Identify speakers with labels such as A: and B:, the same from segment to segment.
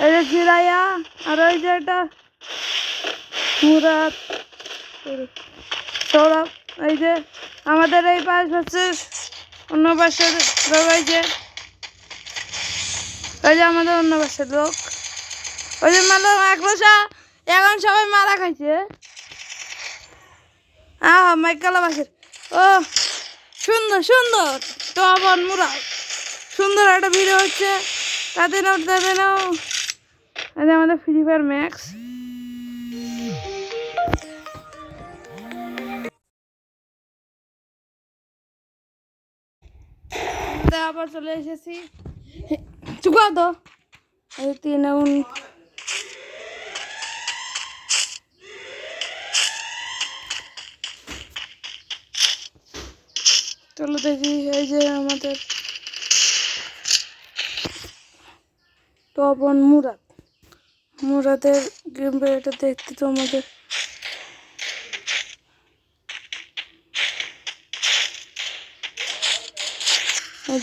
A: এই যে জিরাইয়া আর ওই যে এটা মুরাদ সৌরভ। এই যে আমাদের এই পাশ হচ্ছে অন্য পাশের লোক। ওই যে আমাদের অন্য পাশের লোক। ওই যে মালো একরসা এখন সবাই মারা খাইছে। মাইকালা বাসের ও সুন্দর সুন্দর টবন মুরাদ সুন্দর একটা ভিডিও হচ্ছে। তাতে নাও আমাদের ফ্রি ফায়ার ম্যাক্স। আবার চলে এসেছি চুকা তো তিন চলো দেখি। এই যে আমাদের টবন মুরাদের গেম এটা দেখতে তো আমাদের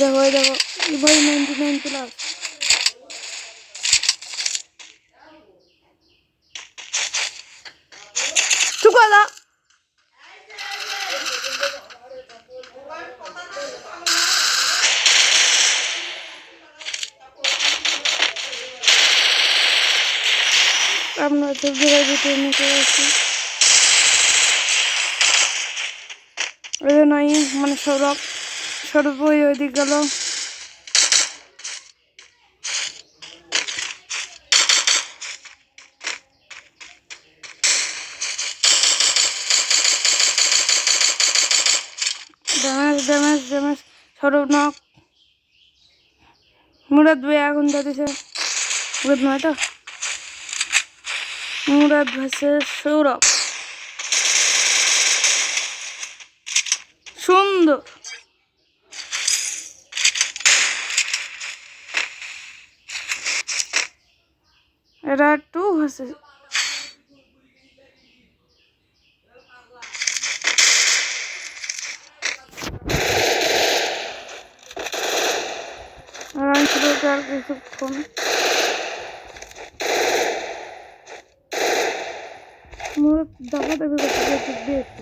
A: দেখো ভাই 99 প্লাস। চুকাদা আমরা তো ভিতরে নিতে আসি। ওই যে নয় মানে সৌরভ ওই দিক গেল। Damage Sourav knock. মুরাদ ভাই এখন দিছে মুরাদ নয় তো মুরাদ ভার্সেস সৌরভ। সুন্দর এটা 2 ভার্সেস আর কিছুক্ষণ মুরাদ দেখা দেখি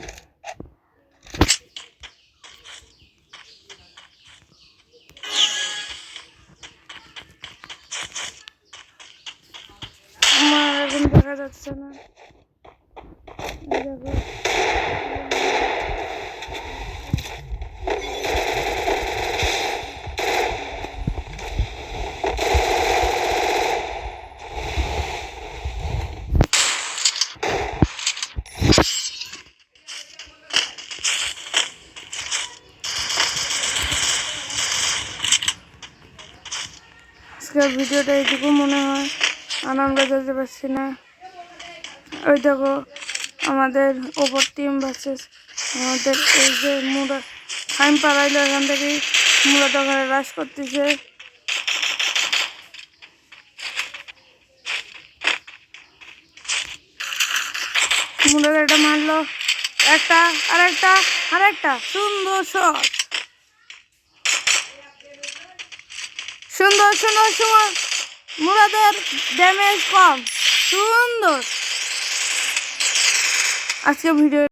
A: আমার এখন দেখা যাচ্ছে না। দেখো আজকের ভিডিওটা এইটুকু মনে হয়। আর আমরা যেতে পারছি না। ওই দেখো আমাদের ওপর টিম ভার্সেস আমাদের এই যে মুরাদ টাইম পাড়াইলো এখান থেকেই মুরাদ ওখানে রাশ করতেছে। মুরাদ এটা মারলো একটা আরেকটা সুন্দর শট। সুন্দর মুরাদের ড্যামেজ কম সুন্দর। আজকে ভিডিও